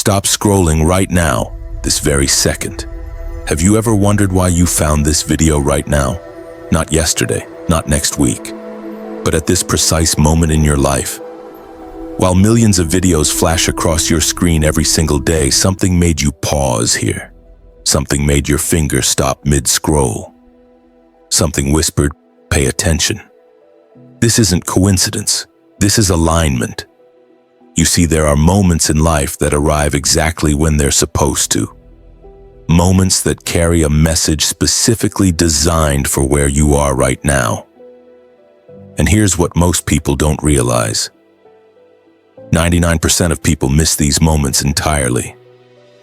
Stop scrolling right now, this very second. Have you ever wondered why you found this video right now? Not yesterday, not next week, but at this precise moment in your life. While millions of videos flash across your screen every single day, something made you pause here. Something made your finger stop mid-scroll. Something whispered, "Pay attention." This isn't coincidence. This is alignment. You see, there are moments in life that arrive exactly when they're supposed to. Moments that carry a message specifically designed for where you are right now. And here's what most people don't realize. 99% of people miss these moments entirely.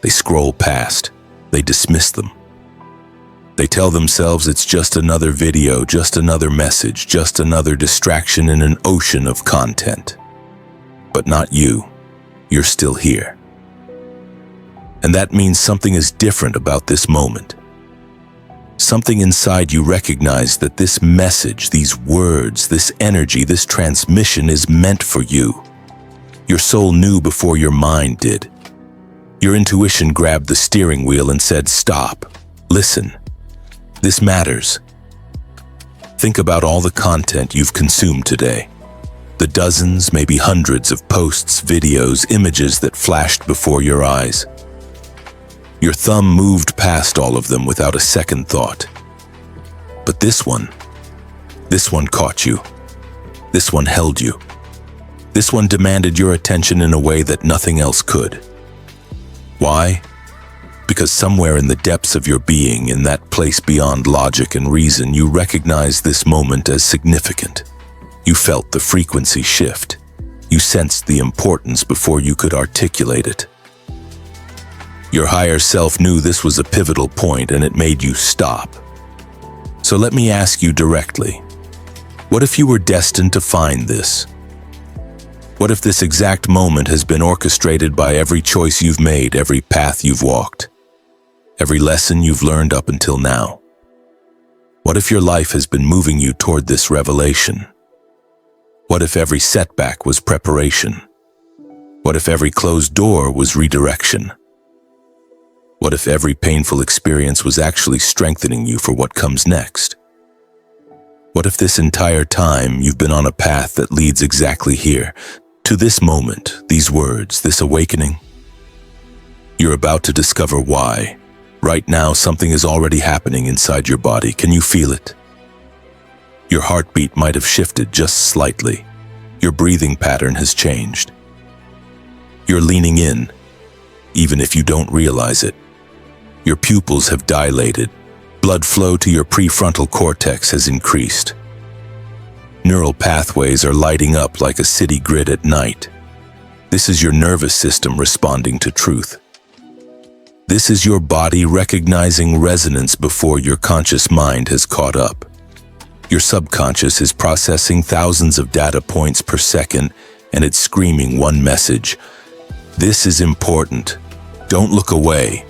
They scroll past. They dismiss them. They tell themselves it's just another video, just another message, just another distraction in an ocean of content. But not you. You're still here. And that means something is different about this moment. Something inside you recognized that this message, these words, this energy, this transmission is meant for you. Your soul knew before your mind did. Your intuition grabbed the steering wheel and said, "Stop. Listen. This matters." Think about all the content you've consumed today. The dozens, maybe hundreds of posts, videos, images that flashed before your eyes. Your thumb moved past all of them without a second thought. But this one caught you. This one held you. This one demanded your attention in a way that nothing else could. Why? Because somewhere in the depths of your being, in that place beyond logic and reason, you recognized this moment as significant. You felt the frequency shift. You sensed the importance before you could articulate it. Your higher self knew this was a pivotal point, and it made you stop. So let me ask you directly, what if you were destined to find this? What if this exact moment has been orchestrated by every choice you've made, every path you've walked, every lesson you've learned up until now? What if your life has been moving you toward this revelation? What if every setback was preparation? What if every closed door was redirection? What if every painful experience was actually strengthening you for what comes next? What if this entire time you've been on a path that leads exactly here, to this moment, these words, this awakening? You're about to discover why. Right now, something is already happening inside your body. Can you feel it? Your heartbeat might have shifted just slightly. Your breathing pattern has changed. You're leaning in, even if you don't realize it. Your pupils have dilated. Blood flow to your prefrontal cortex has increased. Neural pathways are lighting up like a city grid at night. This is your nervous system responding to truth. This is your body recognizing resonance before your conscious mind has caught up. Your subconscious is processing thousands of data points per second, and it's screaming one message. This is important. Don't look away.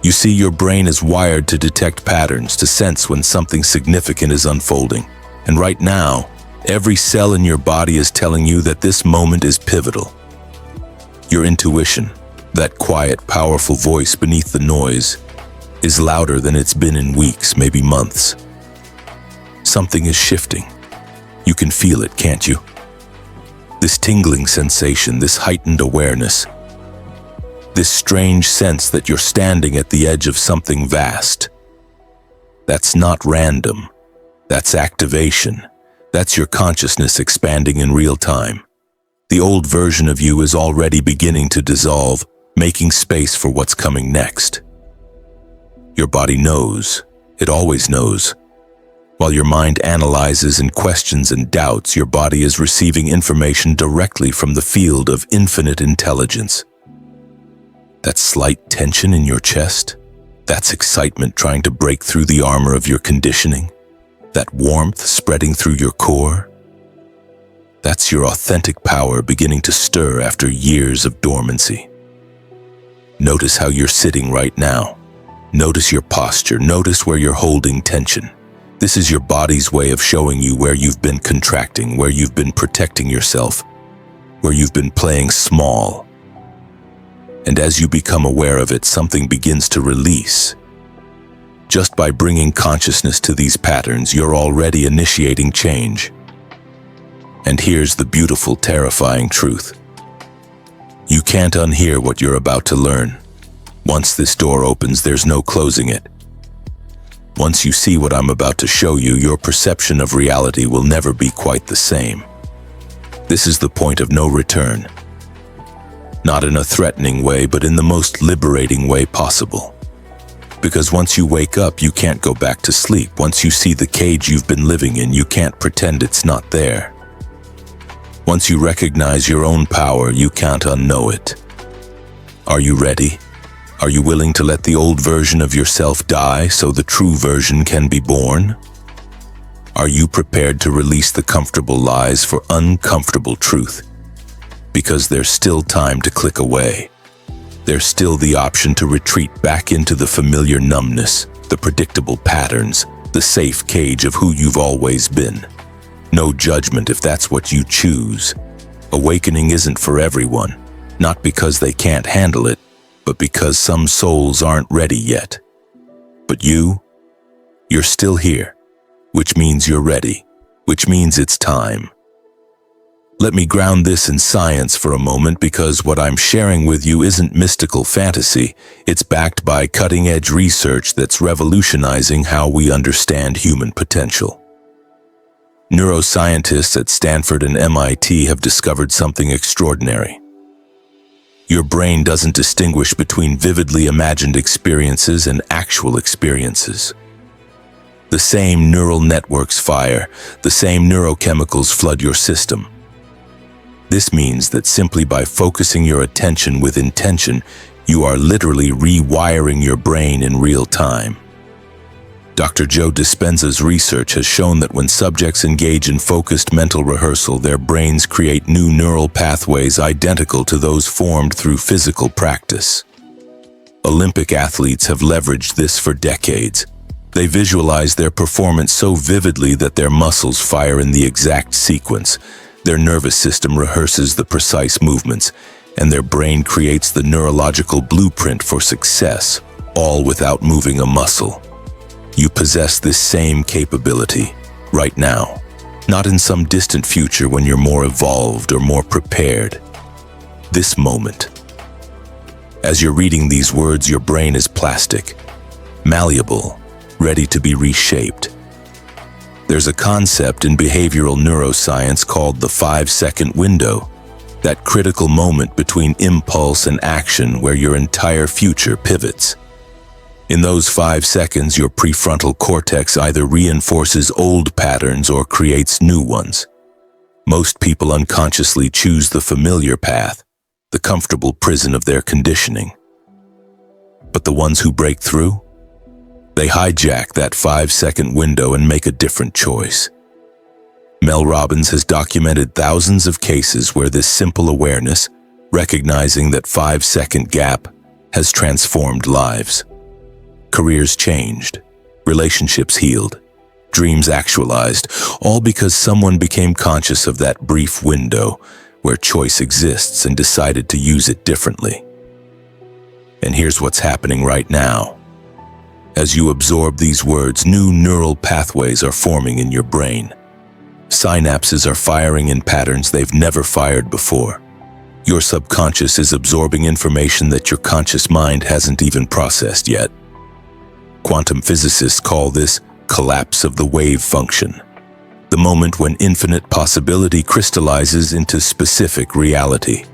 You see, your brain is wired to detect patterns, to sense when something significant is unfolding. And right now, every cell in your body is telling you that this moment is pivotal. Your intuition, that quiet, powerful voice beneath the noise, is louder than it's been in weeks, maybe months. Something is shifting. You can feel it, can't you? This tingling sensation, this heightened awareness, this strange sense that you're standing at the edge of something vast. That's not random. That's activation. That's your consciousness expanding in real time. The old version of you is already beginning to dissolve, making space for what's coming next. Your body knows. It always knows. While your mind analyzes and questions and doubts, your body is receiving information directly from the field of infinite intelligence. That slight tension in your chest, that's excitement trying to break through the armor of your conditioning, that warmth spreading through your core, that's your authentic power beginning to stir after years of dormancy. Notice how you're sitting right now. Notice your posture. Notice where you're holding tension. This is your body's way of showing you where you've been contracting, where you've been protecting yourself, where you've been playing small. And as you become aware of it, something begins to release. Just by bringing consciousness to these patterns, you're already initiating change. And here's the beautiful, terrifying truth. You can't unhear what you're about to learn. Once this door opens, there's no closing it. Once you see what I'm about to show you, your perception of reality will never be quite the same. This is the point of no return. Not in a threatening way, but in the most liberating way possible. Because once you wake up, you can't go back to sleep. Once you see the cage you've been living in, you can't pretend it's not there. Once you recognize your own power, you can't unknow it. Are you ready? Are you willing to let the old version of yourself die so the true version can be born? Are you prepared to release the comfortable lies for uncomfortable truth? Because there's still time to click away. There's still the option to retreat back into the familiar numbness, the predictable patterns, the safe cage of who you've always been. No judgment if that's what you choose. Awakening isn't for everyone, not because they can't handle it, but because some souls aren't ready yet. But you're still here, which means you're ready, which means it's time. Let me ground this in science for a moment, because what I'm sharing with you isn't mystical fantasy. It's backed by cutting-edge research that's revolutionizing how we understand human potential. Neuroscientists at Stanford and MIT have discovered something extraordinary. Your brain doesn't distinguish between vividly imagined experiences and actual experiences. The same neural networks fire, the same neurochemicals flood your system. This means that simply by focusing your attention with intention, you are literally rewiring your brain in real time. Dr. Joe Dispenza's research has shown that when subjects engage in focused mental rehearsal, their brains create new neural pathways identical to those formed through physical practice. Olympic athletes have leveraged this for decades. They visualize their performance so vividly that their muscles fire in the exact sequence. Their nervous system rehearses the precise movements, and their brain creates the neurological blueprint for success, all without moving a muscle. You possess this same capability right now, not in some distant future when you're more evolved or more prepared. This moment. As you're reading these words, your brain is plastic, malleable, ready to be reshaped. There's a concept in behavioral neuroscience called the 5-second window, that critical moment between impulse and action where your entire future pivots. In those 5 seconds, your prefrontal cortex either reinforces old patterns or creates new ones. Most people unconsciously choose the familiar path, the comfortable prison of their conditioning. But the ones who break through? They hijack that 5-second window and make a different choice. Mel Robbins has documented thousands of cases where this simple awareness, recognizing that 5-second gap, has transformed lives. Careers changed, relationships healed, dreams actualized, all because someone became conscious of that brief window where choice exists and decided to use it differently. And here's what's happening right now. As you absorb these words, new neural pathways are forming in your brain. Synapses are firing in patterns they've never fired before. Your subconscious is absorbing information that your conscious mind hasn't even processed yet. Quantum physicists call this collapse of the wave function, the moment when infinite possibility crystallizes into specific reality.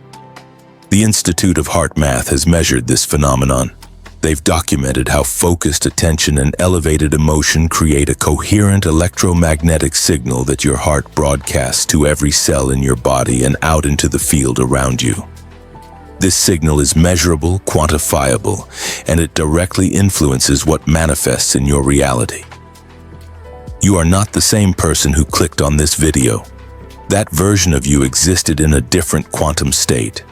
The Institute of Heart Math has measured this phenomenon. They've documented how focused attention and elevated emotion create a coherent electromagnetic signal that your heart broadcasts to every cell in your body and out into the field around you. This signal is measurable, quantifiable, and it directly influences what manifests in your reality. You are not the same person who clicked on this video. That version of you existed in a different quantum state.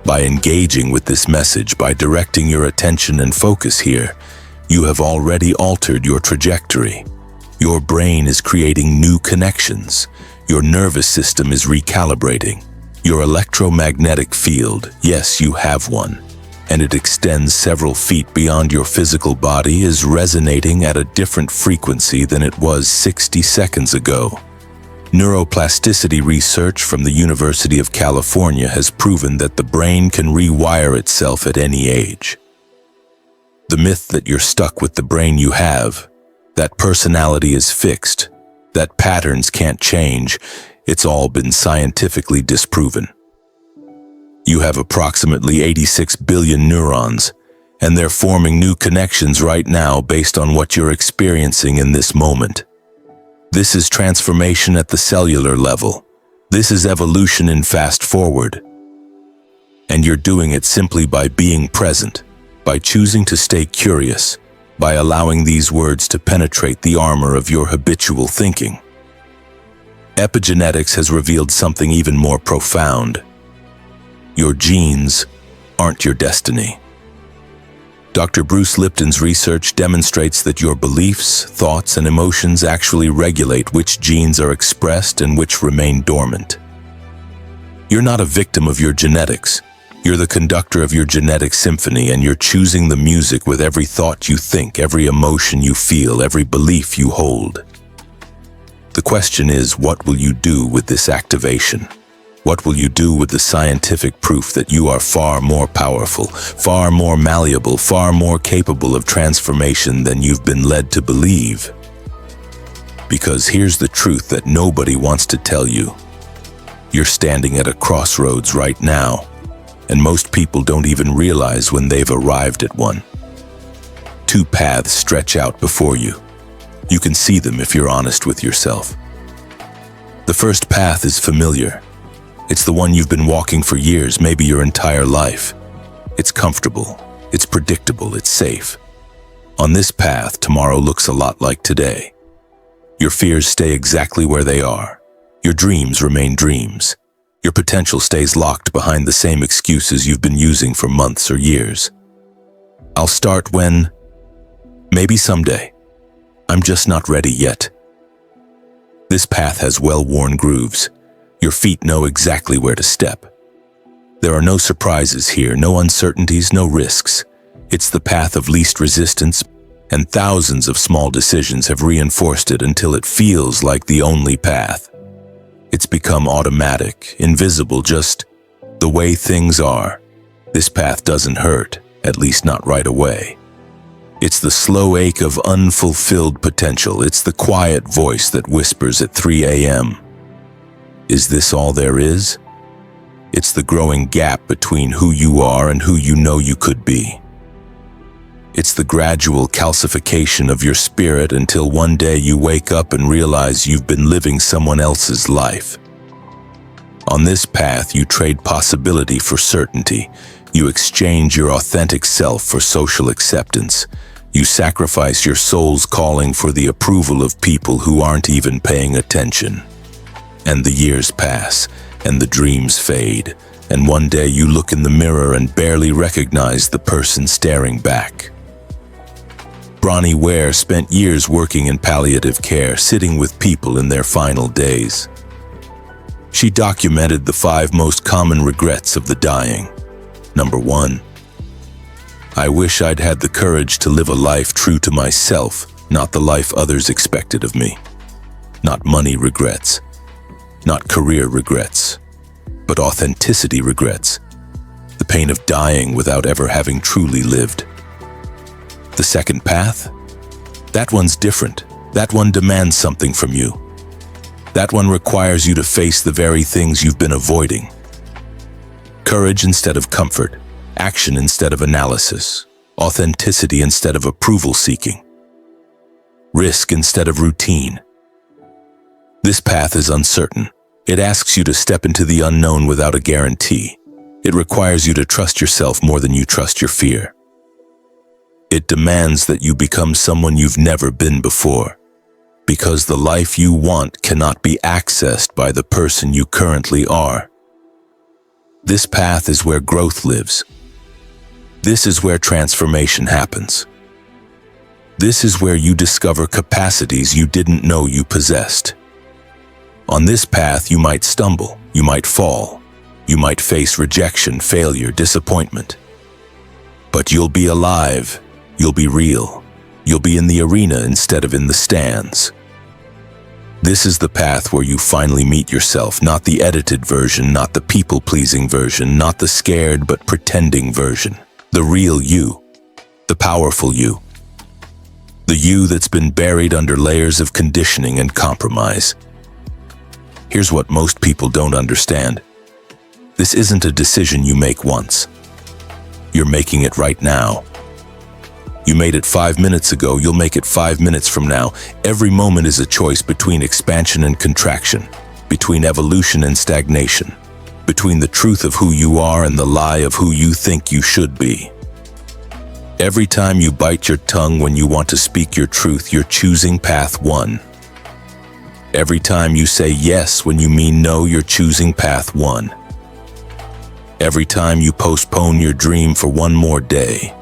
By engaging with this message, by directing your attention and focus here, you have already altered your trajectory. Your brain is creating new connections. Your nervous system is recalibrating. Your electromagnetic field, yes, you have one, and it extends several feet beyond your physical body, is resonating at a different frequency than it was 60 seconds ago. Neuroplasticity research from the University of California has proven that the brain can rewire itself at any age. The myth that you're stuck with the brain you have, that personality is fixed, that patterns can't change, it's all been scientifically disproven. You have approximately 86 billion neurons, and they're forming new connections right now based on what you're experiencing in this moment. This is transformation at the cellular level. This is evolution in fast forward. And you're doing it simply by being present, by choosing to stay curious, by allowing these words to penetrate the armor of your habitual thinking. Epigenetics has revealed something even more profound. Your genes aren't your destiny. Dr. Bruce Lipton's research demonstrates that your beliefs, thoughts, and emotions actually regulate which genes are expressed and which remain dormant. You're not a victim of your genetics. You're the conductor of your genetic symphony, and you're choosing the music with every thought you think, every emotion you feel, every belief you hold. The question is, what will you do with this activation? What will you do with the scientific proof that you are far more powerful, far more malleable, far more capable of transformation than you've been led to believe? Because here's the truth that nobody wants to tell you. You're standing at a crossroads right now, and most people don't even realize when they've arrived at one. Two paths stretch out before you. You can see them if you're honest with yourself. The first path is familiar. It's the one you've been walking for years, maybe your entire life. It's comfortable, it's predictable, it's safe. On this path, tomorrow looks a lot like today. Your fears stay exactly where they are. Your dreams remain dreams. Your potential stays locked behind the same excuses you've been using for months or years. I'll start when? Maybe someday. I'm just not ready yet. This path has well-worn grooves. Your feet know exactly where to step. There are no surprises here, no uncertainties, no risks. It's the path of least resistance, and thousands of small decisions have reinforced it until it feels like the only path. It's become automatic, invisible, just the way things are. This path doesn't hurt, at least not right away. It's the slow ache of unfulfilled potential. It's the quiet voice that whispers at 3 a.m. Is this all there is? It's the growing gap between who you are and who you know you could be. It's the gradual calcification of your spirit until one day you wake up and realize you've been living someone else's life. On this path, you trade possibility for certainty. You exchange your authentic self for social acceptance. You sacrifice your soul's calling for the approval of people who aren't even paying attention. And the years pass, and the dreams fade, and one day you look in the mirror and barely recognize the person staring back. Bronnie Ware spent years working in palliative care, sitting with people in their final days. She documented the 5 most common regrets of the dying. Number 1. I wish I'd had the courage to live a life true to myself, not the life others expected of me. Not money regrets. Not career regrets, but authenticity regrets. The pain of dying without ever having truly lived. The second path? That one's different. That one demands something from you. That one requires you to face the very things you've been avoiding. Courage instead of comfort, action instead of analysis, authenticity instead of approval seeking, risk instead of routine. This path is uncertain. It asks you to step into the unknown without a guarantee. It requires you to trust yourself more than you trust your fear. It demands that you become someone you've never been before, because the life you want cannot be accessed by the person you currently are. This path is where growth lives. This is where transformation happens. This is where you discover capacities you didn't know you possessed. On this path, you might stumble, you might fall, You might face rejection, failure, disappointment. But you'll be alive. You'll be real. You'll be in the arena instead of in the stands. This is the path where you finally meet yourself, not the edited version, not the people-pleasing version, not the scared but pretending version. The real you. The powerful you. The you that's been buried under layers of conditioning and compromise. Here's what most people don't understand. This isn't a decision you make once. You're making it right now. You made it 5 minutes ago, you'll make it 5 minutes from now. Every moment is a choice between expansion and contraction, between evolution and stagnation, between the truth of who you are and the lie of who you think you should be. Every time you bite your tongue when you want to speak your truth, you're choosing path 1. Every time you say yes when you mean no, you're choosing path 1. Every time you postpone your dream for one more day,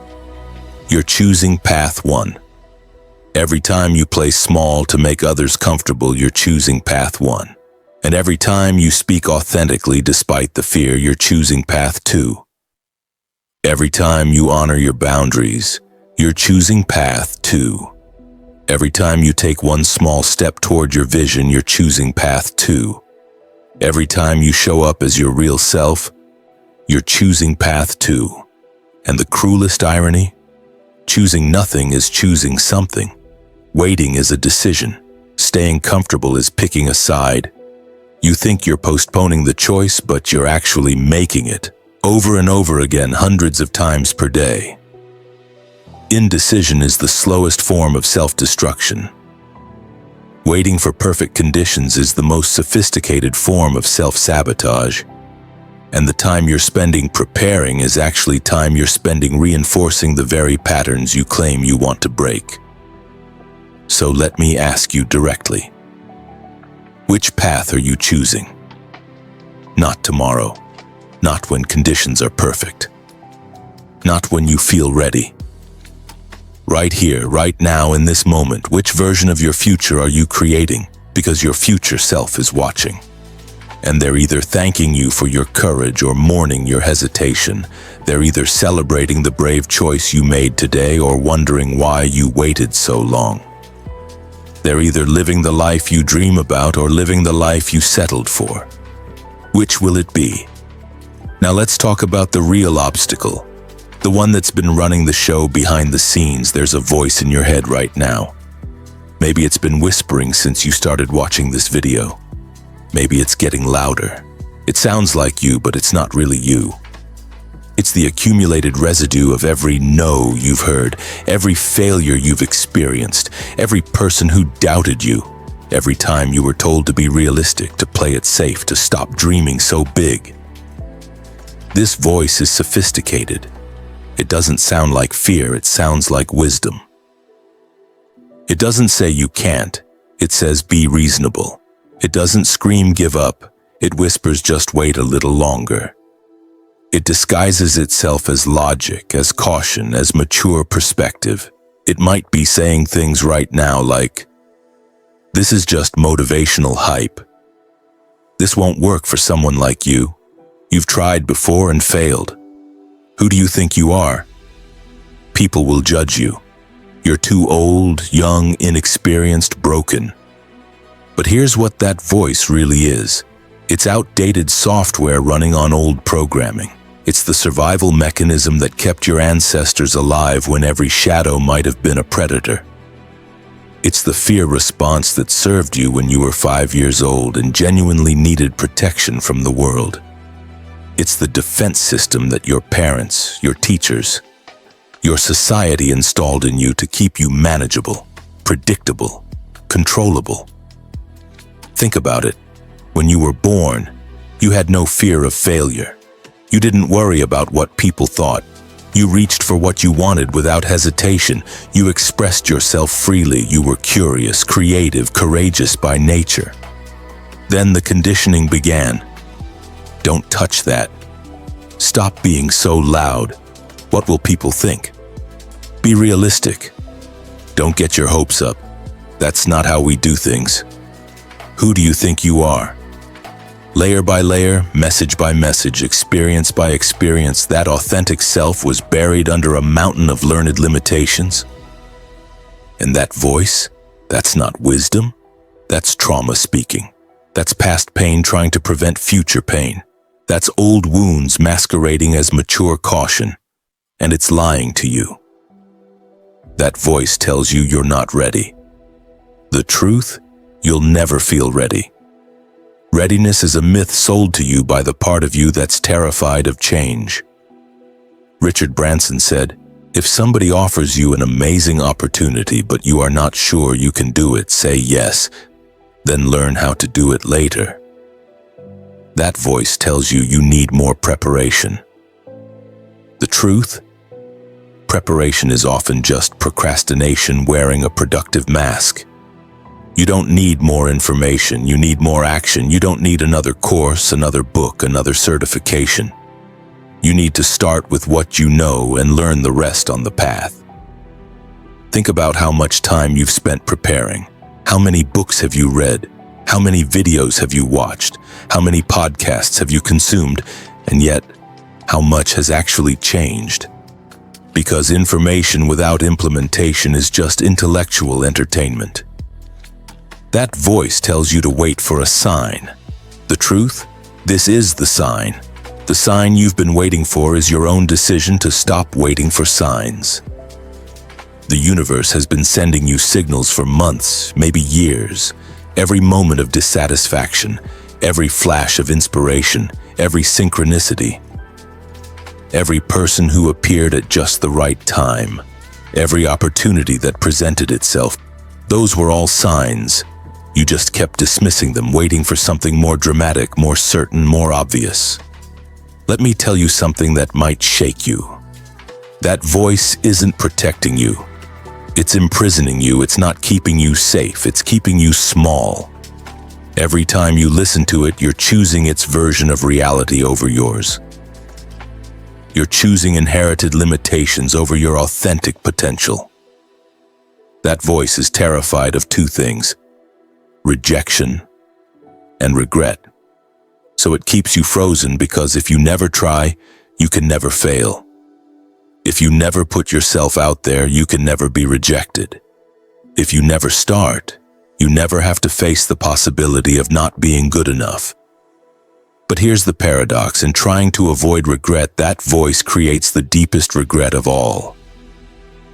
you're choosing path 1. Every time you play small to make others comfortable, you're choosing path 1. And every time you speak authentically despite the fear, you're choosing path 2. Every time you honor your boundaries, you're choosing path 2. Every time you take one small step toward your vision, you're choosing path 2. Every time you show up as your real self, you're choosing path 2. And the cruelest irony? Choosing nothing is choosing something. Waiting is a decision. Staying comfortable is picking a side. You think you're postponing the choice, but you're actually making it. Over and over again, hundreds of times per day. Indecision is the slowest form of self-destruction. Waiting for perfect conditions is the most sophisticated form of self-sabotage. And the time you're spending preparing is actually time you're spending reinforcing the very patterns you claim you want to break. So let me ask you directly. Which path are you choosing? Not tomorrow. Not when conditions are perfect. Not when you feel ready. Right here, right now, in this moment, which version of your future are you creating? Because your future self is watching. And they're either thanking you for your courage or mourning your hesitation. They're either celebrating the brave choice you made today or wondering why you waited so long. They're either living the life you dream about or living the life you settled for. Which will it be? Now let's talk about the real obstacle. The one that's been running the show behind the scenes. There's a voice in your head right now. Maybe it's been whispering since you started watching this video. Maybe it's getting louder. It sounds like you, but it's not really you. It's the accumulated residue of every no you've heard, every failure you've experienced, every person who doubted you, every time you were told to be realistic, to play it safe, to stop dreaming so big. This voice is sophisticated. It doesn't sound like fear, it sounds like wisdom. It doesn't say you can't, it says be reasonable. It doesn't scream give up, it whispers just wait a little longer. It disguises itself as logic, as caution, as mature perspective. It might be saying things right now like, this is just motivational hype. This won't work for someone like you. You've tried before and failed. Who do you think you are? People will judge you. You're too old, young, inexperienced, broken. But here's what that voice really is. It's outdated software running on old programming. It's the survival mechanism that kept your ancestors alive when every shadow might have been a predator. It's the fear response that served you when you were 5 years old and genuinely needed protection from the world. It's the defense system that your parents, your teachers, your society installed in you to keep you manageable, predictable, controllable. Think about it. When you were born, you had no fear of failure. You didn't worry about what people thought. You reached for what you wanted without hesitation. You expressed yourself freely. You were curious, creative, courageous by nature. Then the conditioning began. Don't touch that. Stop being so loud. What will people think? Be realistic. Don't get your hopes up. That's not how we do things. Who do you think you are? Layer by layer, message by message, experience by experience, that authentic self was buried under a mountain of learned limitations. And that voice, that's not wisdom, that's trauma speaking. That's past pain trying to prevent future pain. That's old wounds masquerading as mature caution, and it's lying to you. That voice tells you you're not ready. The truth, you'll never feel ready. Readiness is a myth sold to you by the part of you that's terrified of change. Richard Branson said, "If somebody offers you an amazing opportunity but you are not sure you can do it, say yes, then learn how to do it later." That voice tells you you need more preparation. The truth? Preparation is often just procrastination wearing a productive mask. You don't need more information, you need more action. You don't need another course, another book, another certification. You need to start with what you know and learn the rest on the path. Think about how much time you've spent preparing. How many books have you read? How many videos have you watched? How many podcasts have you consumed? And yet, how much has actually changed? Because information without implementation is just intellectual entertainment. That voice tells you to wait for a sign. The truth? This is the sign. The sign you've been waiting for is your own decision to stop waiting for signs. The universe has been sending you signals for months, maybe years. Every moment of dissatisfaction, every flash of inspiration, every synchronicity. Every person who appeared at just the right time. Every opportunity that presented itself. Those were all signs. You just kept dismissing them, waiting for something more dramatic, more certain, more obvious. Let me tell you something that might shake you. That voice isn't protecting you. It's imprisoning you. It's not keeping you safe. It's keeping you small. Every time you listen to it, you're choosing its version of reality over yours. You're choosing inherited limitations over your authentic potential. That voice is terrified of two things: rejection and regret. So it keeps you frozen because if you never try, you can never fail. If you never put yourself out there, you can never be rejected. If you never start, you never have to face the possibility of not being good enough. But here's the paradox: in trying to avoid regret, that voice creates the deepest regret of all.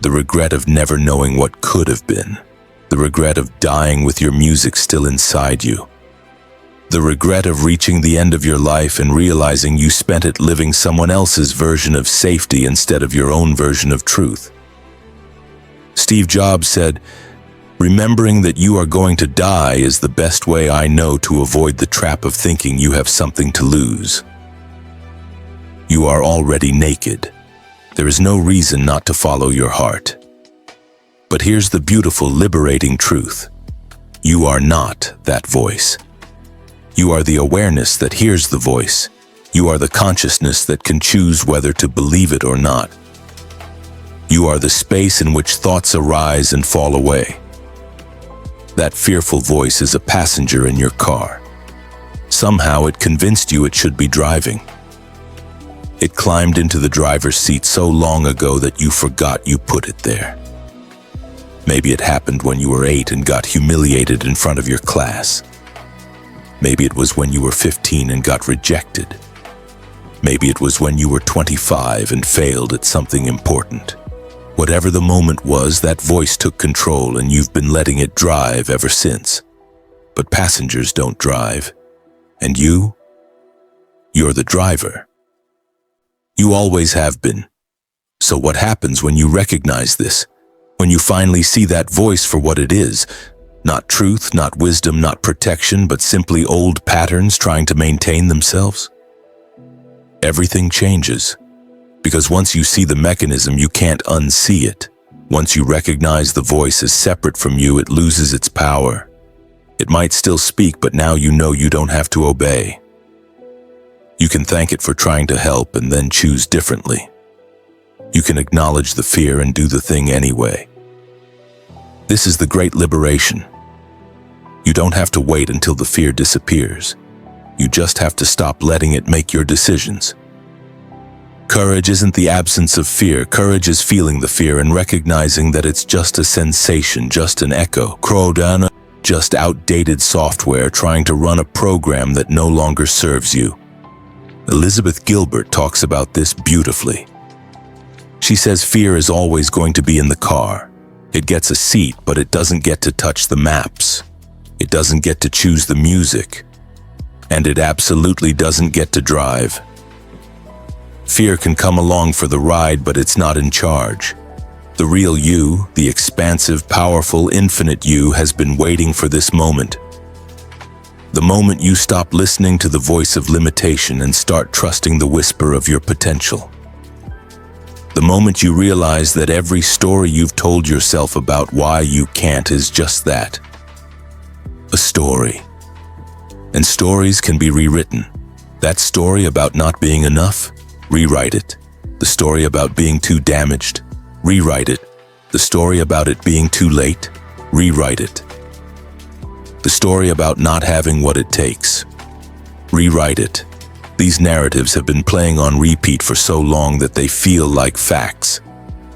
The regret of never knowing what could have been. The regret of dying with your music still inside you. The regret of reaching the end of your life and realizing you spent it living someone else's version of safety instead of your own version of truth. Steve Jobs said, "Remembering that you are going to die is the best way I know to avoid the trap of thinking you have something to lose." You are already naked. There is no reason not to follow your heart. But here's the beautiful, liberating truth. You are not that voice. You are the awareness that hears the voice. You are the consciousness that can choose whether to believe it or not. You are the space in which thoughts arise and fall away. That fearful voice is a passenger in your car. Somehow it convinced you it should be driving. It climbed into the driver's seat so long ago that you forgot you put it there. Maybe it happened when you were 8 and got humiliated in front of your class. Maybe it was when you were 15 and got rejected. Maybe it was when you were 25 and failed at something important. Whatever the moment was, that voice took control and you've been letting it drive ever since. But passengers don't drive. And you're the driver. You always have been. So what happens when you recognize this? When you finally see that voice for what it is? Not truth, not wisdom, not protection, but simply old patterns trying to maintain themselves? Everything changes. Because once you see the mechanism, you can't unsee it. Once you recognize the voice as separate from you, it loses its power. It might still speak, but now you know you don't have to obey. You can thank it for trying to help and then choose differently. You can acknowledge the fear and do the thing anyway. This is the great liberation. You don't have to wait until the fear disappears. You just have to stop letting it make your decisions. Courage isn't the absence of fear. Courage is feeling the fear and recognizing that it's just a sensation, just an echo. Crodana, just outdated software trying to run a program that no longer serves you. Elizabeth Gilbert talks about this beautifully. She says fear is always going to be in the car. It gets a seat, but it doesn't get to touch the maps. It doesn't get to choose the music. And it absolutely doesn't get to drive. Fear can come along for the ride, but it's not in charge. The real you, the expansive, powerful, infinite you, has been waiting for this moment. The moment you stop listening to the voice of limitation and start trusting the whisper of your potential. The moment you realize that every story you've told yourself about why you can't is just that. A story. And stories can be rewritten. That story about not being enough? Rewrite it. The story about being too damaged? Rewrite it. The story about it being too late? Rewrite it. The story about not having what it takes? Rewrite it. These narratives have been playing on repeat for so long that they feel like facts.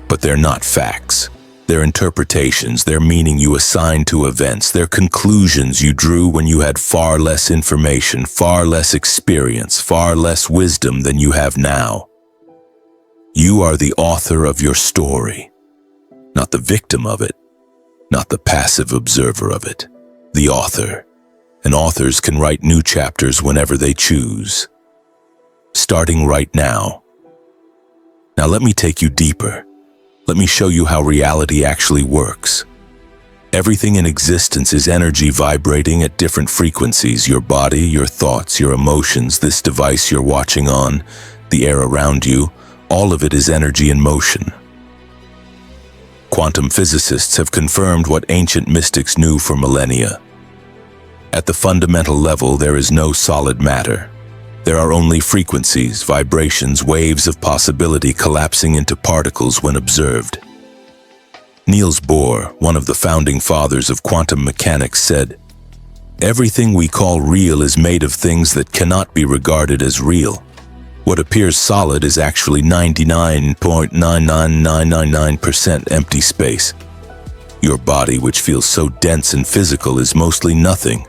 But they're not facts. They're interpretations, they're meaning you assign to events, they're conclusions you drew when you had far less information, far less experience, far less wisdom than you have now. You are the author of your story, not the victim of it, not the passive observer of it. The author. And authors can write new chapters whenever they choose. Starting right now. Now let me take you deeper. Let me show you how reality actually works. Everything in existence is energy vibrating at different frequencies. Your body, your thoughts, your emotions, this device you're watching on, the air around you, all of it is energy in motion. Quantum physicists have confirmed what ancient mystics knew for millennia. At the fundamental level, there is no solid matter. There are only frequencies, vibrations, waves of possibility collapsing into particles when observed. Niels Bohr, one of the founding fathers of quantum mechanics, said, "Everything we call real is made of things that cannot be regarded as real. What appears solid is actually 99.99999% empty space. Your body, which feels so dense and physical, is mostly nothing.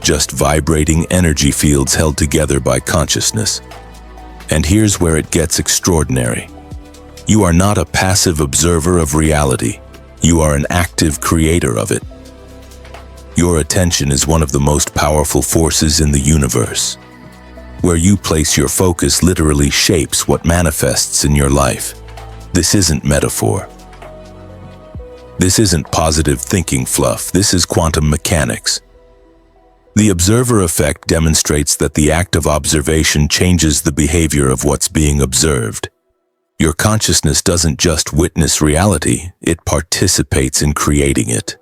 Just vibrating energy fields held together by consciousness. And here's where it gets extraordinary. You are not a passive observer of reality. You are an active creator of it. Your attention is one of the most powerful forces in the universe. Where you place your focus literally shapes what manifests in your life. This isn't metaphor. This isn't positive thinking fluff. This is quantum mechanics. The observer effect demonstrates that the act of observation changes the behavior of what's being observed. Your consciousness doesn't just witness reality, it participates in creating it.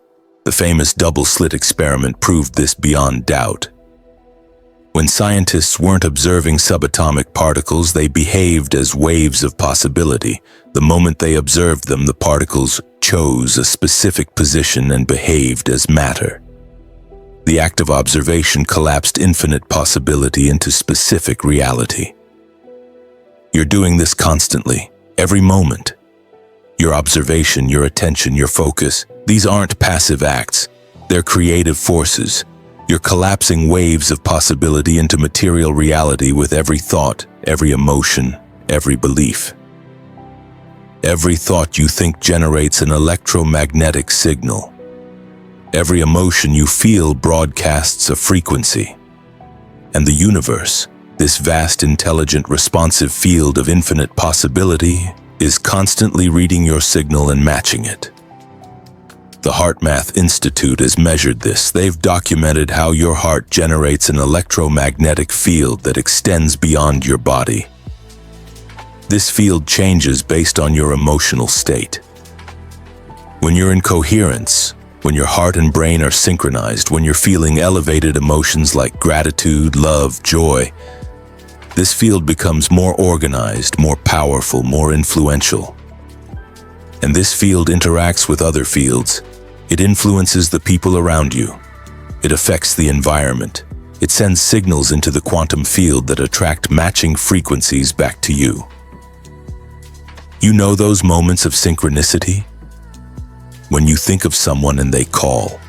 The famous double-slit experiment proved this beyond doubt. When scientists weren't observing subatomic particles, they behaved as waves of possibility. The moment they observed them, the particles chose a specific position and behaved as matter. The act of observation collapsed infinite possibility into specific reality. You're doing this constantly, every moment. Your observation, your attention, your focus, these aren't passive acts. They're creative forces. You're collapsing waves of possibility into material reality with every thought, every emotion, every belief. Every thought you think generates an electromagnetic signal. Every emotion you feel broadcasts a frequency. And the universe, this vast, intelligent, responsive field of infinite possibility, is constantly reading your signal and matching it. The HeartMath Institute has measured this. They've documented how your heart generates an electromagnetic field that extends beyond your body. This field changes based on your emotional state. When you're in coherence, when your heart and brain are synchronized, when you're feeling elevated emotions like gratitude, love, joy, this field becomes more organized, more powerful, more influential. And this field interacts with other fields. It influences the people around you. It affects the environment. It sends signals into the quantum field that attract matching frequencies back to you. You know those moments of synchronicity? When you think of someone and they call.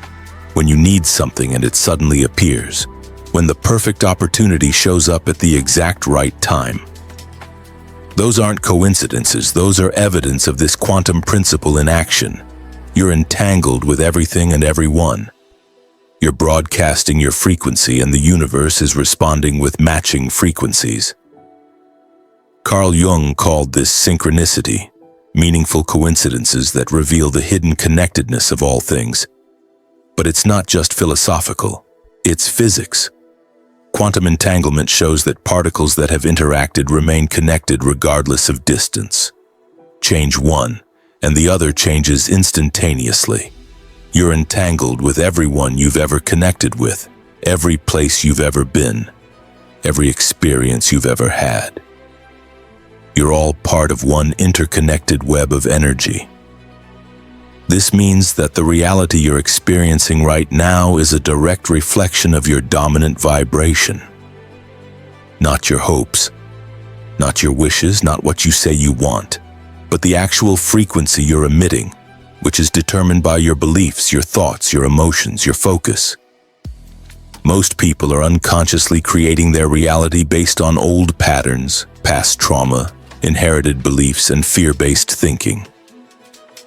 When you need something and it suddenly appears. When the perfect opportunity shows up at the exact right time. Those aren't coincidences, those are evidence of this quantum principle in action. You're entangled with everything and everyone. You're broadcasting your frequency and the universe is responding with matching frequencies. Carl Jung called this synchronicity, meaningful coincidences that reveal the hidden connectedness of all things. But it's not just philosophical, it's physics. Quantum entanglement shows that particles that have interacted remain connected regardless of distance. Change one, and the other changes instantaneously. You're entangled with everyone you've ever connected with, every place you've ever been, every experience you've ever had. You're all part of one interconnected web of energy. This means that the reality you're experiencing right now is a direct reflection of your dominant vibration. Not your hopes, not your wishes, not what you say you want, but the actual frequency you're emitting, which is determined by your beliefs, your thoughts, your emotions, your focus. Most people are unconsciously creating their reality based on old patterns, past trauma, inherited beliefs, and fear-based thinking.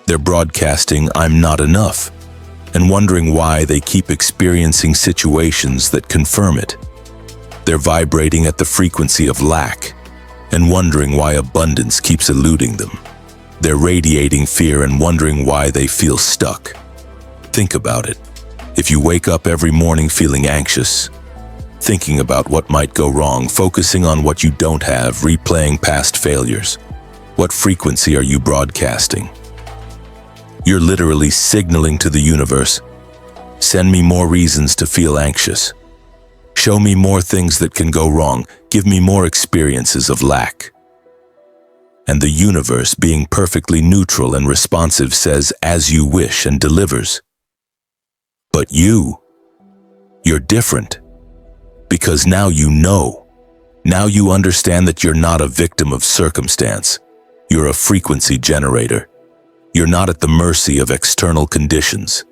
They're broadcasting, "I'm not enough," and wondering why they keep experiencing situations that confirm it. They're vibrating at the frequency of lack, and wondering why abundance keeps eluding them. They're radiating fear and wondering why they feel stuck. Think about it. If you wake up every morning feeling anxious, thinking about what might go wrong, focusing on what you don't have, replaying past failures, what frequency are you broadcasting? You're literally signaling to the universe, "Send me more reasons to feel anxious. Show me more things that can go wrong. Give me more experiences of lack." And the universe, being perfectly neutral and responsive, says, "As you wish," and delivers. But you're different. Because now you know. Now you understand that you're not a victim of circumstance. You're a frequency generator. You're not at the mercy of external conditions.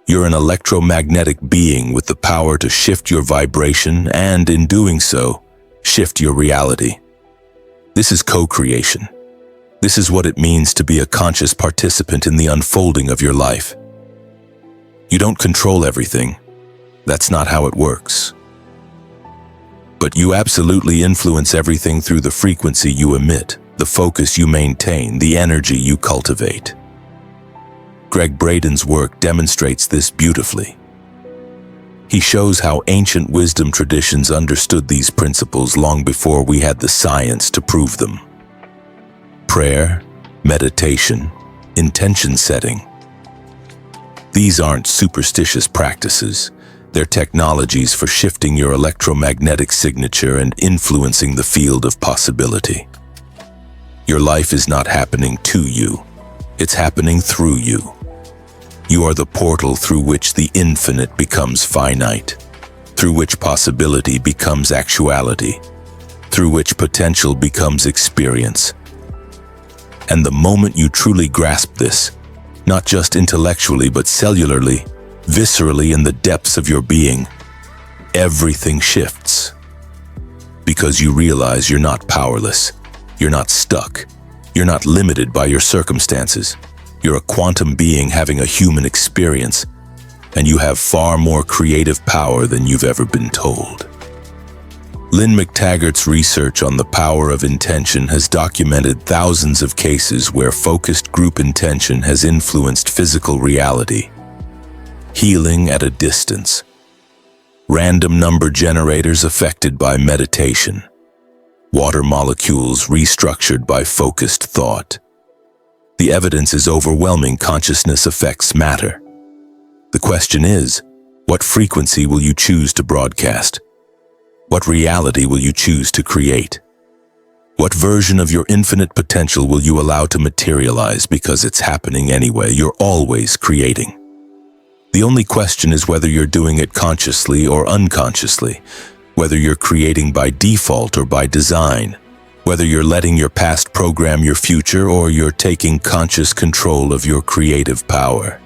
You're an electromagnetic being with the power to shift your vibration and, in doing so, shift your reality. This is co-creation. This is what it means to be a conscious participant in the unfolding of your life. You don't control everything. That's not how it works. But you absolutely influence everything through the frequency you emit, the focus you maintain, the energy you cultivate. Greg Braden's work demonstrates this beautifully. He shows how ancient wisdom traditions understood these principles long before we had the science to prove them. Prayer, meditation, intention setting. These aren't superstitious practices. They're technologies for shifting your electromagnetic signature and influencing the field of possibility. Your life is not happening to you. It's happening through you. You are the portal through which the infinite becomes finite, through which possibility becomes actuality, through which potential becomes experience. And the moment you truly grasp this, not just intellectually but cellularly, viscerally in the depths of your being, everything shifts. Because you realize you're not powerless, you're not stuck, you're not limited by your circumstances. You're a quantum being having a human experience, and you have far more creative power than you've ever been told. Lynn McTaggart's research on the power of intention has documented thousands of cases where focused group intention has influenced physical reality. Healing at a distance. Random number generators affected by meditation. Water molecules restructured by focused thought. The evidence is overwhelming. Consciousness affects matter. The question is, what frequency will you choose to broadcast? What reality will you choose to create? What version of your infinite potential will you allow to materialize because it's happening anyway? You're always creating. The only question is whether you're doing it consciously or unconsciously, whether you're creating by default or by design, whether you're letting your past program your future or you're taking conscious control of your creative power.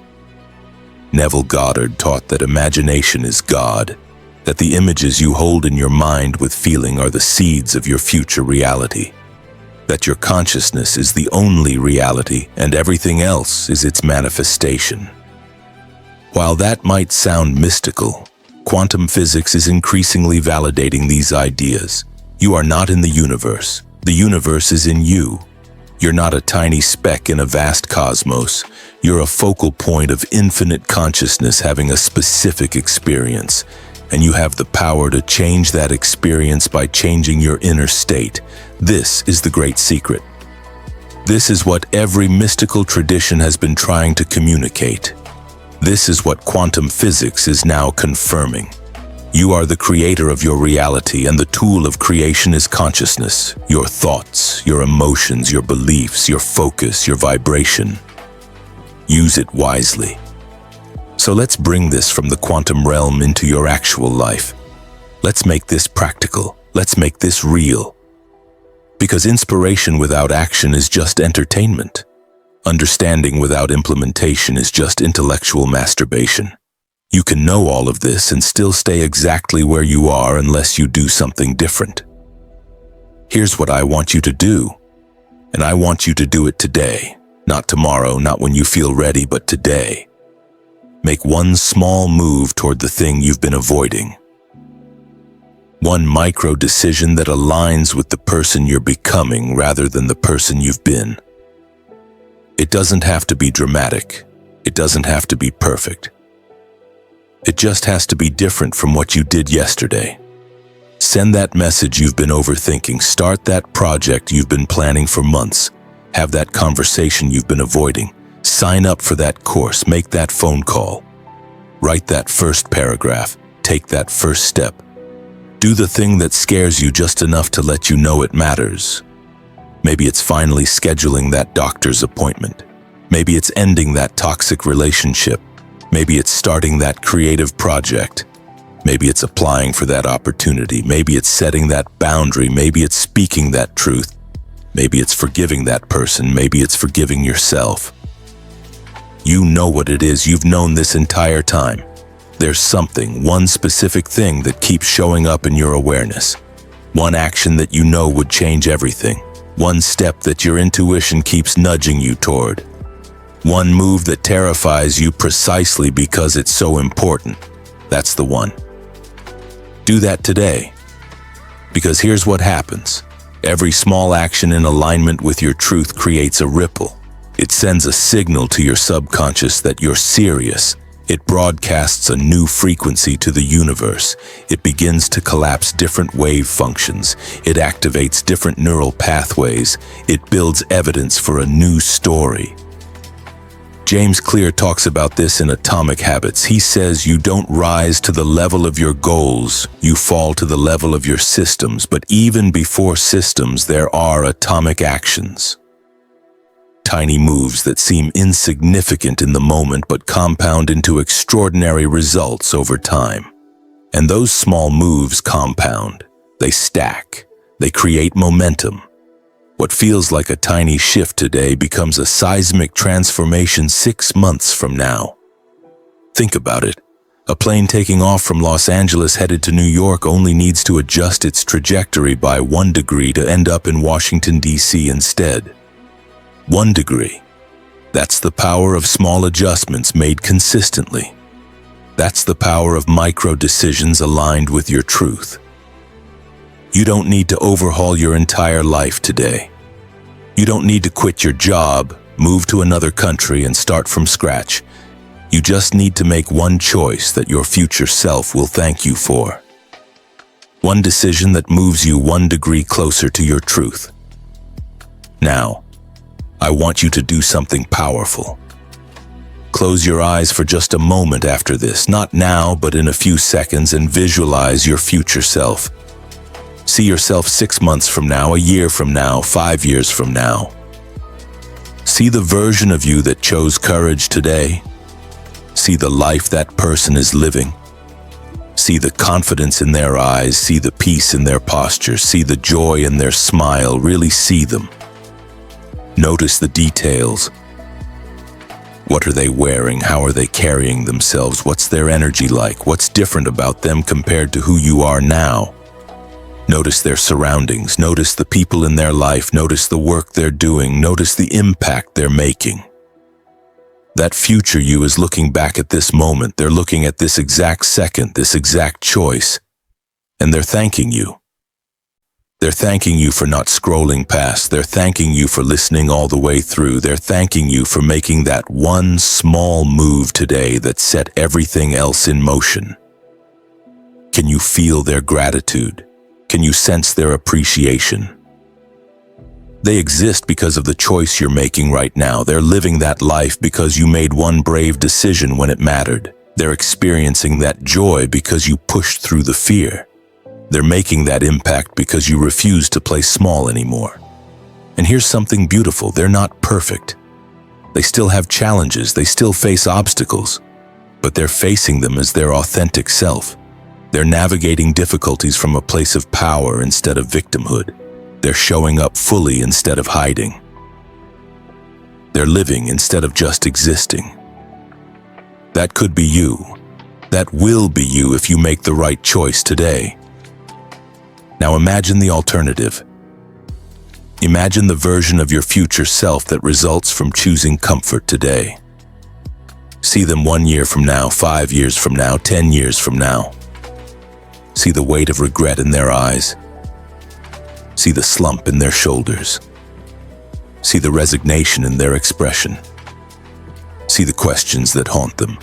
Neville Goddard taught that imagination is God, that the images you hold in your mind with feeling are the seeds of your future reality, that your consciousness is the only reality and everything else is its manifestation. While that might sound mystical, quantum physics is increasingly validating these ideas. You are not in the universe. The universe is in you. You're not a tiny speck in a vast cosmos. You're a focal point of infinite consciousness having a specific experience, and you have the power to change that experience by changing your inner state. This is the great secret. This is what every mystical tradition has been trying to communicate. This is what quantum physics is now confirming. You are the creator of your reality, and the tool of creation is consciousness, your thoughts, your emotions, your beliefs, your focus, your vibration. Use it wisely. So let's bring this from the quantum realm into your actual life. Let's make this practical. Let's make this real. Because inspiration without action is just entertainment. Understanding without implementation is just intellectual masturbation. You can know all of this and still stay exactly where you are unless you do something different. Here's what I want you to do, and I want you to do it today. Not tomorrow, not when you feel ready, but today. Make one small move toward the thing you've been avoiding. One micro decision that aligns with the person you're becoming rather than the person you've been. It doesn't have to be dramatic. It doesn't have to be perfect. It just has to be different from what you did yesterday. Send that message you've been overthinking. Start that project you've been planning for months. Have that conversation you've been avoiding. Sign up for that course. Make that phone call. Write that first paragraph. Take that first step. Do the thing that scares you just enough to let you know it matters. Maybe it's finally scheduling that doctor's appointment. Maybe it's ending that toxic relationship. Maybe it's starting that creative project. Maybe it's applying for that opportunity. Maybe it's setting that boundary. Maybe it's speaking that truth. Maybe it's forgiving that person. Maybe it's forgiving yourself. You know what it is. You've known this entire time. There's something, one specific thing that keeps showing up in your awareness. One action that you know would change everything. One step that your intuition keeps nudging you toward. One move that terrifies you precisely because it's so important. That's the one. Do that today. Because here's what happens. Every small action in alignment with your truth creates a ripple. It sends a signal to your subconscious that you're serious. It broadcasts a new frequency to the universe. It begins to collapse different wave functions. It activates different neural pathways. It builds evidence for a new story. James Clear talks about this in Atomic Habits. He says you don't rise to the level of your goals, you fall to the level of your systems. But even before systems, there are atomic actions. Tiny moves that seem insignificant in the moment but compound into extraordinary results over time. And those small moves compound. They stack. They create momentum. What feels like a tiny shift today becomes a seismic transformation 6 months from now. Think about it. A plane taking off from Los Angeles headed to New York only needs to adjust its trajectory by 1 degree to end up in Washington, D.C. instead. 1 degree. That's the power of small adjustments made consistently. That's the power of micro decisions aligned with your truth. You don't need to overhaul your entire life today. You don't need to quit your job, move to another country, and start from scratch. You just need to make one choice that your future self will thank you for. One decision that moves you 1 degree closer to your truth. Now, I want you to do something powerful. Close your eyes for just a moment after this, not now, but in a few seconds, and visualize your future self. See yourself 6 months from now, a year from now, 5 years from now. See the version of you that chose courage today. See the life that person is living. See the confidence in their eyes, see the peace in their posture, see the joy in their smile, really see them. Notice the details. What are they wearing? How are they carrying themselves? What's their energy like? What's different about them compared to who you are now? Notice their surroundings. Notice the people in their life. Notice the work they're doing. Notice the impact they're making. That future you is looking back at this moment. They're looking at this exact second, this exact choice, and they're thanking you. They're thanking you for not scrolling past. They're thanking you for listening all the way through. They're thanking you for making that one small move today that set everything else in motion. Can you feel their gratitude? Can you sense their appreciation? They exist because of the choice you're making right now. They're living that life because you made one brave decision when it mattered. They're experiencing that joy because you pushed through the fear. They're making that impact because you refuse to play small anymore. And here's something beautiful. They're not perfect. They still have challenges. They still face obstacles. But they're facing them as their authentic self. They're navigating difficulties from a place of power instead of victimhood. They're showing up fully instead of hiding. They're living instead of just existing. That could be you. That will be you if you make the right choice today. Now imagine the alternative. Imagine the version of your future self that results from choosing comfort today. See them 1 year from now, 5 years from now, 10 years from now. See the weight of regret in their eyes. See the slump in their shoulders. See the resignation in their expression. See the questions that haunt them.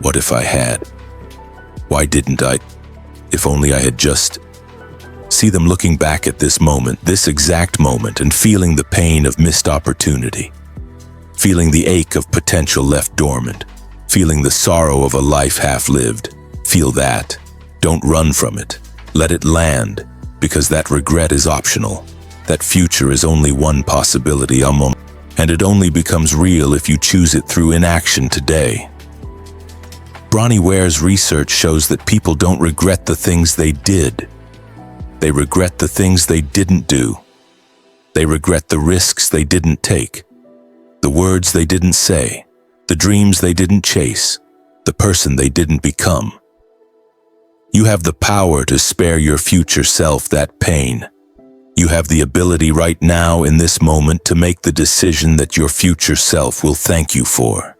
What if I had? Why didn't I? If only I had just... See them looking back at this moment, this exact moment, and feeling the pain of missed opportunity. Feeling the ache of potential left dormant. Feeling the sorrow of a life half-lived. Feel that. Don't run from it. Let it land, because that regret is optional. That future is only one possibility, and it only becomes real if you choose it through inaction today. Bronnie Ware's research shows that people don't regret the things they did. They regret the things they didn't do. They regret the risks they didn't take, the words they didn't say, the dreams they didn't chase, the person they didn't become. You have the power to spare your future self that pain. You have the ability right now in this moment to make the decision that your future self will thank you for.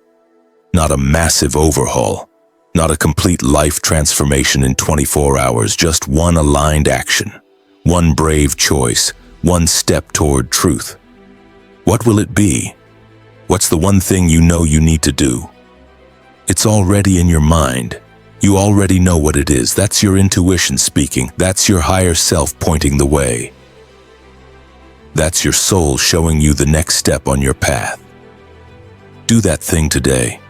Not a massive overhaul. Not a complete life transformation in 24 hours, just one aligned action, one brave choice, one step toward truth. What will it be? What's the one thing you know you need to do? It's already in your mind. You already know what it is. That's your intuition speaking. That's your higher self pointing the way. That's your soul showing you the next step on your path. Do that thing today.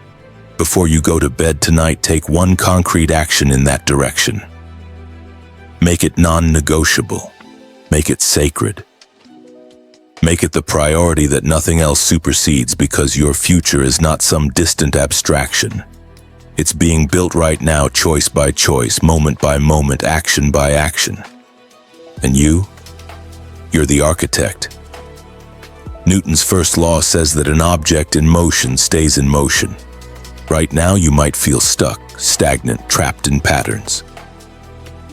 Before you go to bed tonight, take one concrete action in that direction. Make it non-negotiable. Make it sacred. Make it the priority that nothing else supersedes, because your future is not some distant abstraction. It's being built right now, choice by choice, moment by moment, action by action. And you're the architect. Newton's first law says that an object in motion stays in motion. Right now, you might feel stuck, stagnant, trapped in patterns.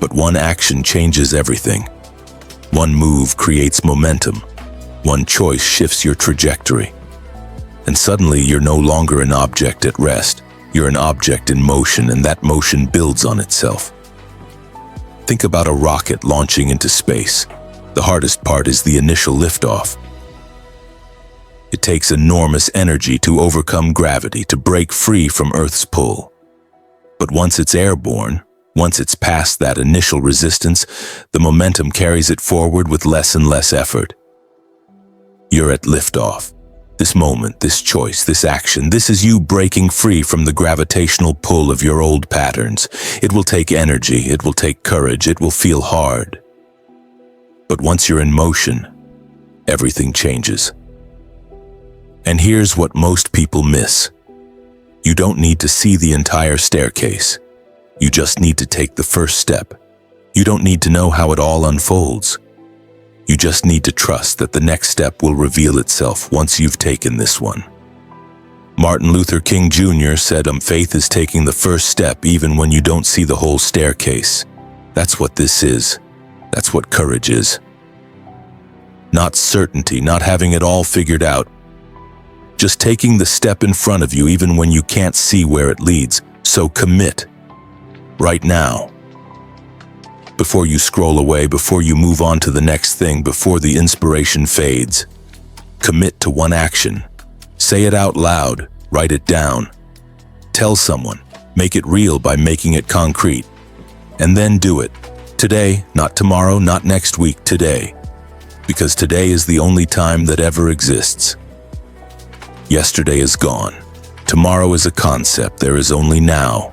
But one action changes everything. One move creates momentum. One choice shifts your trajectory. And suddenly, you're no longer an object at rest. You're an object in motion, and that motion builds on itself. Think about a rocket launching into space. The hardest part is the initial liftoff. It takes enormous energy to overcome gravity, to break free from Earth's pull. But once it's airborne, once it's past that initial resistance, the momentum carries it forward with less and less effort. You're at liftoff. This moment, this choice, this action, this is you breaking free from the gravitational pull of your old patterns. It will take energy, it will take courage, it will feel hard. But once you're in motion, everything changes. And here's what most people miss. You don't need to see the entire staircase. You just need to take the first step. You don't need to know how it all unfolds. You just need to trust that the next step will reveal itself once you've taken this one. Martin Luther King Jr. said, faith is taking the first step even when you don't see the whole staircase. That's what this is. That's what courage is. Not certainty, not having it all figured out. Just taking the step in front of you even when you can't see where it leads. So commit. Right now. Before you scroll away, before you move on to the next thing, before the inspiration fades. Commit to one action. Say it out loud. Write it down. Tell someone. Make it real by making it concrete. And then do it. Today, not tomorrow, not next week, today. Because today is the only time that ever exists. Yesterday is gone. Tomorrow is a concept. There is only now.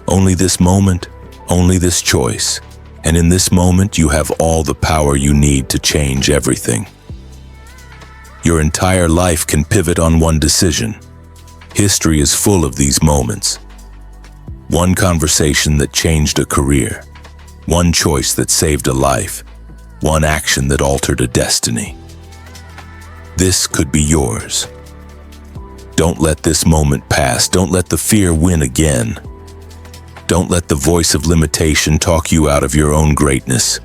Only this moment, only this choice. And in this moment, you have all the power you need to change everything. Your entire life can pivot on one decision. History is full of these moments. One conversation that changed a career. One choice that saved a life. One action that altered a destiny. This could be yours. Don't let this moment pass. Don't let the fear win again. Don't let the voice of limitation talk you out of your own greatness.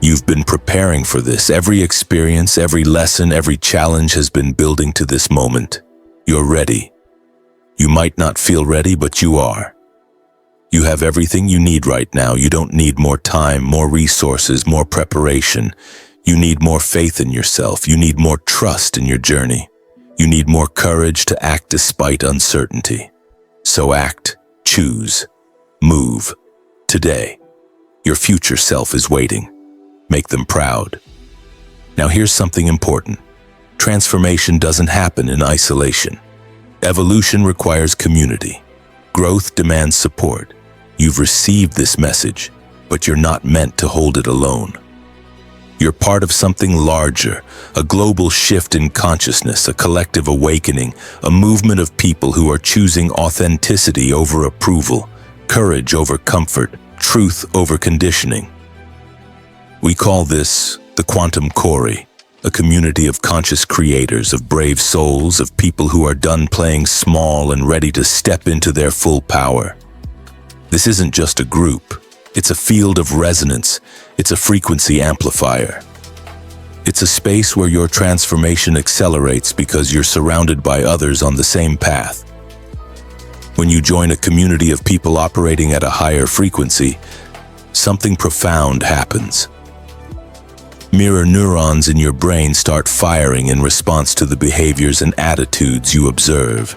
You've been preparing for this. Every experience, every lesson, every challenge has been building to this moment. You're ready. You might not feel ready, but you are. You have everything you need right now. You don't need more time, more resources, more preparation. You need more faith in yourself. You need more trust in your journey. You need more courage to act despite uncertainty. So act, choose, move, today. Your future self is waiting. Make them proud. Now here's something important. Transformation doesn't happen in isolation. Evolution requires community. Growth demands support. You've received this message, but you're not meant to hold it alone. You're part of something larger, a global shift in consciousness, a collective awakening, a movement of people who are choosing authenticity over approval, courage over comfort, truth over conditioning. We call this the Quantum Quarry, a community of conscious creators, of brave souls, of people who are done playing small and ready to step into their full power. This isn't just a group. It's a field of resonance. It's a frequency amplifier. It's a space where your transformation accelerates because you're surrounded by others on the same path. When you join a community of people operating at a higher frequency, something profound happens. Mirror neurons in your brain start firing in response to the behaviors and attitudes you observe.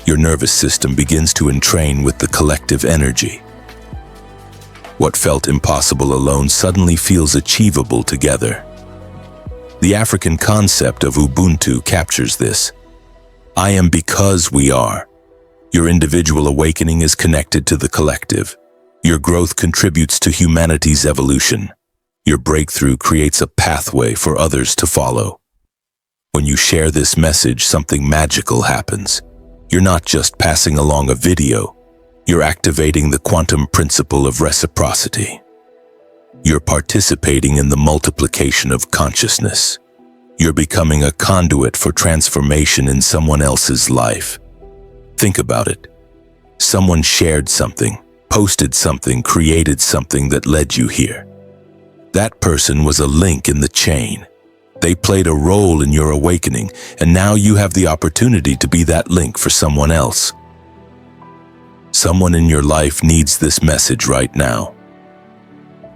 Your nervous system begins to entrain with the collective energy. What felt impossible alone suddenly feels achievable together. The African concept of Ubuntu captures this. I am because we are. Your individual awakening is connected to the collective. Your growth contributes to humanity's evolution. Your breakthrough creates a pathway for others to follow. When you share this message, something magical happens. You're not just passing along a video. You're activating the quantum principle of reciprocity. You're participating in the multiplication of consciousness. You're becoming a conduit for transformation in someone else's life. Think about it. Someone shared something, posted something, created something that led you here. That person was a link in the chain. They played a role in your awakening, and now you have the opportunity to be that link for someone else. Someone in your life needs this message right now.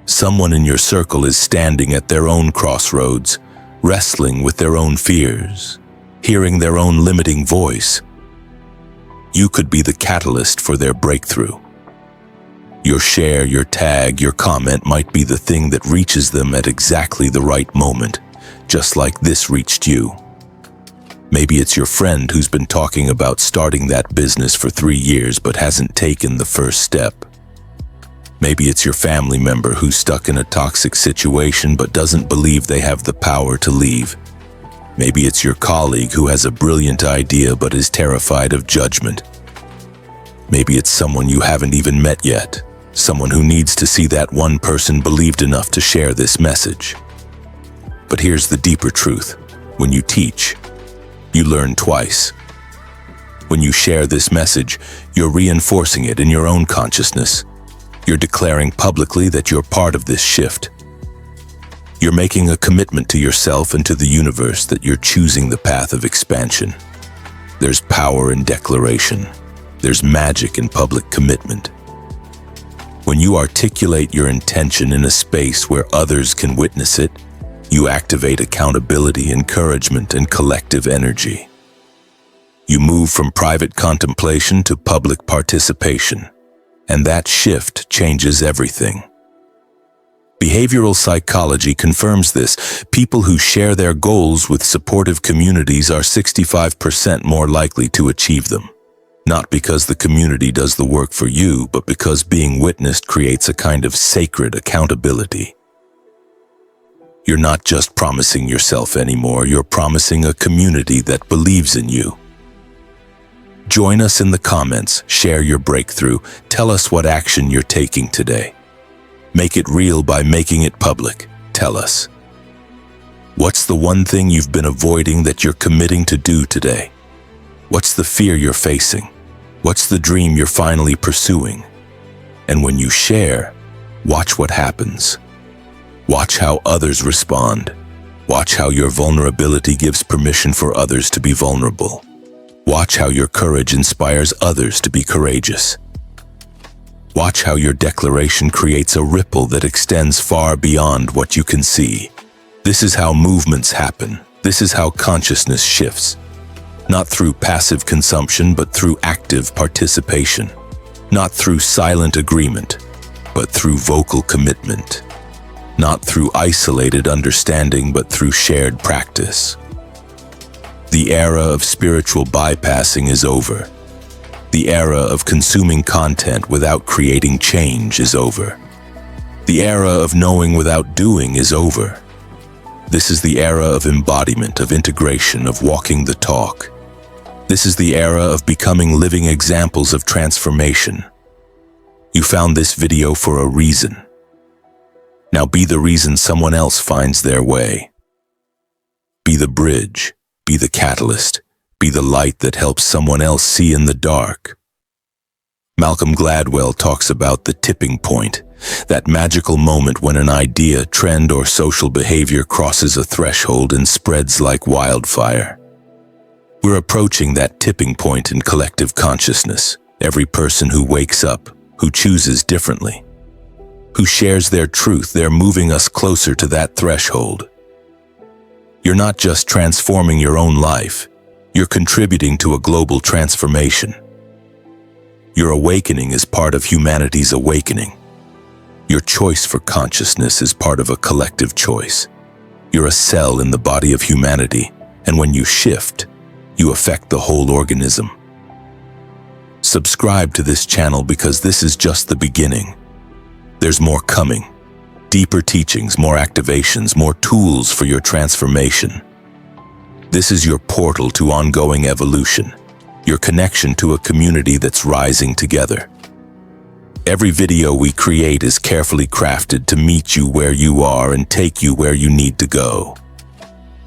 Someone in your circle is standing at their own crossroads, wrestling with their own fears, hearing their own limiting voice. You could be the catalyst for their breakthrough. Your share, your tag, your comment might be the thing that reaches them at exactly the right moment, just like this reached you. Maybe it's your friend who's been talking about starting that business for 3 years but hasn't taken the first step. Maybe it's your family member who's stuck in a toxic situation but doesn't believe they have the power to leave. Maybe it's your colleague who has a brilliant idea but is terrified of judgment. Maybe it's someone you haven't even met yet, someone who needs to see that one person believed enough to share this message. But here's the deeper truth. When you teach, you learn twice. When you share this message, you're reinforcing it in your own consciousness. You're declaring publicly that you're part of this shift. You're making a commitment to yourself and to the universe that you're choosing the path of expansion. There's power in declaration. There's magic in public commitment. When you articulate your intention in a space where others can witness it, you activate accountability, encouragement, and collective energy. You move from private contemplation to public participation, and that shift changes everything. Behavioral psychology confirms this. People who share their goals with supportive communities are 65% more likely to achieve them. Not because the community does the work for you, but because being witnessed creates a kind of sacred accountability. You're not just promising yourself anymore, you're promising a community that believes in you. Join us in the comments, share your breakthrough, tell us what action you're taking today. Make it real by making it public. Tell us. What's the one thing you've been avoiding that you're committing to do today? What's the fear you're facing? What's the dream you're finally pursuing? And when you share, watch what happens. Watch how others respond. Watch how your vulnerability gives permission for others to be vulnerable. Watch how your courage inspires others to be courageous. Watch how your declaration creates a ripple that extends far beyond what you can see. This is how movements happen. This is how consciousness shifts. Not through passive consumption, but through active participation. Not through silent agreement, but through vocal commitment. Not through isolated understanding, but through shared practice. The era of spiritual bypassing is over. The era of consuming content without creating change is over. The era of knowing without doing is over. This is the era of embodiment, of integration, of walking the talk. This is the era of becoming living examples of transformation. You found this video for a reason. Now be the reason someone else finds their way. Be the bridge, be the catalyst, be the light that helps someone else see in the dark. Malcolm Gladwell talks about the tipping point, that magical moment when an idea, trend, or social behavior crosses a threshold and spreads like wildfire. We're approaching that tipping point in collective consciousness. Every person who wakes up, who chooses differently, who shares their truth, they're moving us closer to that threshold. You're not just transforming your own life, you're contributing to a global transformation. Your awakening is part of humanity's awakening. Your choice for consciousness is part of a collective choice. You're a cell in the body of humanity, and when you shift, you affect the whole organism. Subscribe to this channel because this is just the beginning. There's more coming. Deeper teachings, more activations, more tools for your transformation. This is your portal to ongoing evolution, your connection to a community that's rising together. Every video we create is carefully crafted to meet you where you are and take you where you need to go.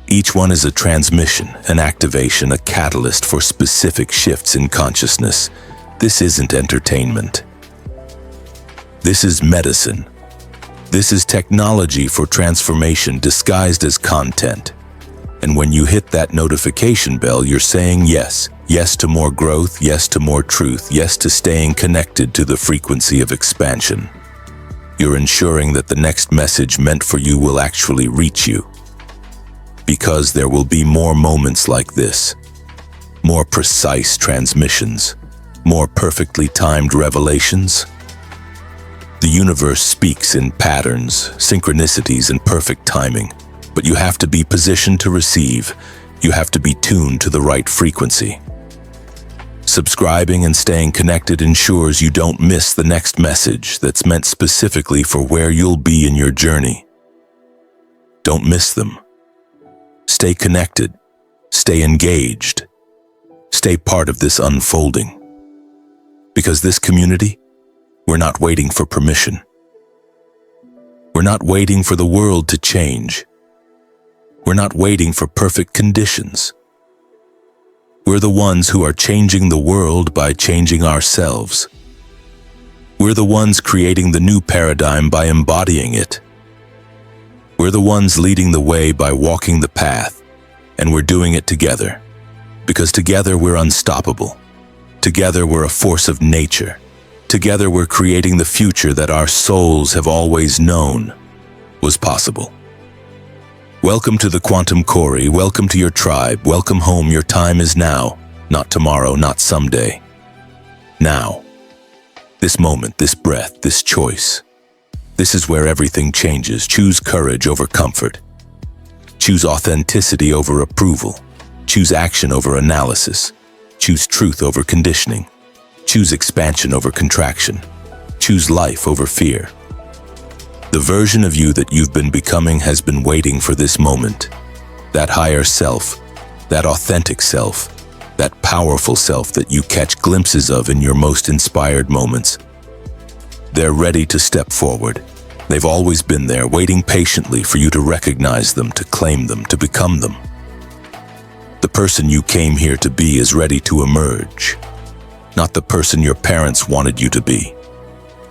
Each one is a transmission, an activation, a catalyst for specific shifts in consciousness. This isn't entertainment. This is medicine. This is technology for transformation disguised as content. And when you hit that notification bell, you're saying yes. Yes to more growth, yes to more truth, yes to staying connected to the frequency of expansion. You're ensuring that the next message meant for you will actually reach you. Because there will be more moments like this. More precise transmissions. More perfectly timed revelations. The universe speaks in patterns, synchronicities, and perfect timing. But you have to be positioned to receive. You have to be tuned to the right frequency. Subscribing and staying connected ensures you don't miss the next message that's meant specifically for where you'll be in your journey. Don't miss them. Stay connected. stay engaged. Stay part of this unfolding. Because this community, we're not waiting for permission. We're not waiting for the world to change. We're not waiting for perfect conditions. We're the ones who are changing the world by changing ourselves. We're the ones creating the new paradigm by embodying it. We're the ones leading the way by walking the path, and we're doing it together. Because together we're unstoppable. Together we're a force of nature. Together we're creating the future that our souls have always known was possible. Welcome to the Quantum Corey, welcome to your tribe, welcome home. Your time is now, not tomorrow, not someday. Now. This moment, this breath, this choice. This is where everything changes. Choose courage over comfort. Choose authenticity over approval. Choose action over analysis. Choose truth over conditioning. Choose expansion over contraction. Choose life over fear. The version of you that you've been becoming has been waiting for this moment. That higher self, that authentic self, that powerful self that you catch glimpses of in your most inspired moments. They're ready to step forward. They've always been there, waiting patiently for you to recognize them, to claim them, to become them. The person you came here to be is ready to emerge. Not the person your parents wanted you to be.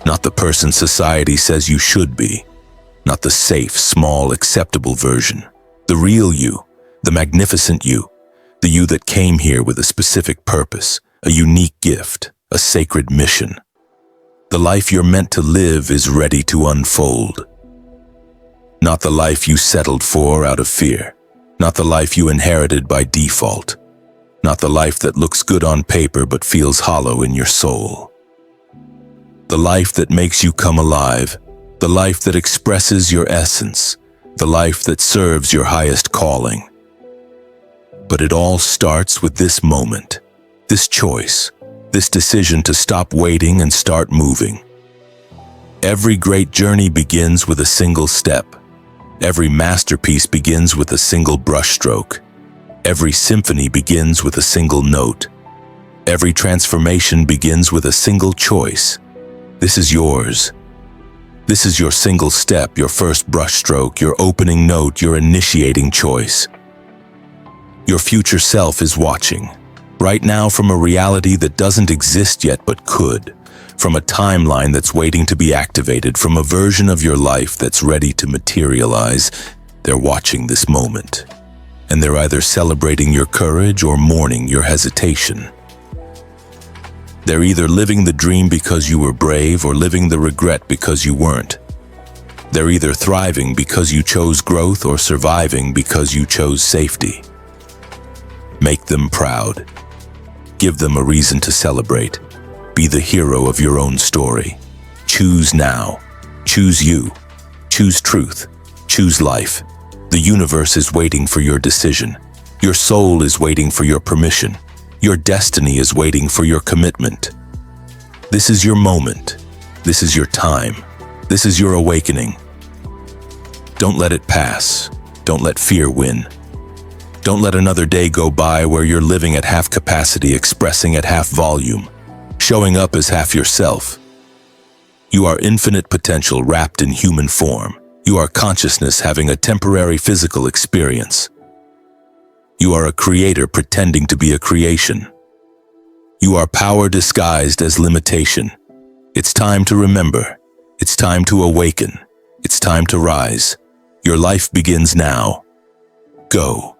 Not the person society says you should be. Not the safe, small, acceptable version. The real you, the magnificent you, the you that came here with a specific purpose, a unique gift, a sacred mission. The life you're meant to live is ready to unfold. Not the life you settled for out of fear. Not the life you inherited by default. Not the life that looks good on paper but feels hollow in your soul. The life that makes you come alive. The life that expresses your essence. The life that serves your highest calling. But it all starts with this moment, this choice, this decision to stop waiting and start moving. Every great journey begins with a single step. Every masterpiece begins with a single brushstroke. Every symphony begins with a single note. Every transformation begins with a single choice. This is yours. This is your single step, your first brushstroke, your opening note, your initiating choice. Your future self is watching, right now, from a reality that doesn't exist yet but could, from a timeline that's waiting to be activated, from a version of your life that's ready to materialize. They're watching this moment, and they're either celebrating your courage or mourning your hesitation. They're either living the dream because you were brave or living the regret because you weren't. They're either thriving because you chose growth or surviving because you chose safety. Make them proud. Give them a reason to celebrate. Be the hero of your own story. Choose now. Choose you. Choose truth. Choose life. The universe is waiting for your decision. Your soul is waiting for your permission. Your destiny is waiting for your commitment. This is your moment. This is your time. This is your awakening. Don't let it pass. Don't let fear win. Don't let another day go by where you're living at half capacity, expressing at half volume, showing up as half yourself. You are infinite potential wrapped in human form. You are consciousness having a temporary physical experience. You are a creator pretending to be a creation. You are power disguised as limitation. It's time to remember. It's time to awaken. It's time to rise. Your life begins now. Go.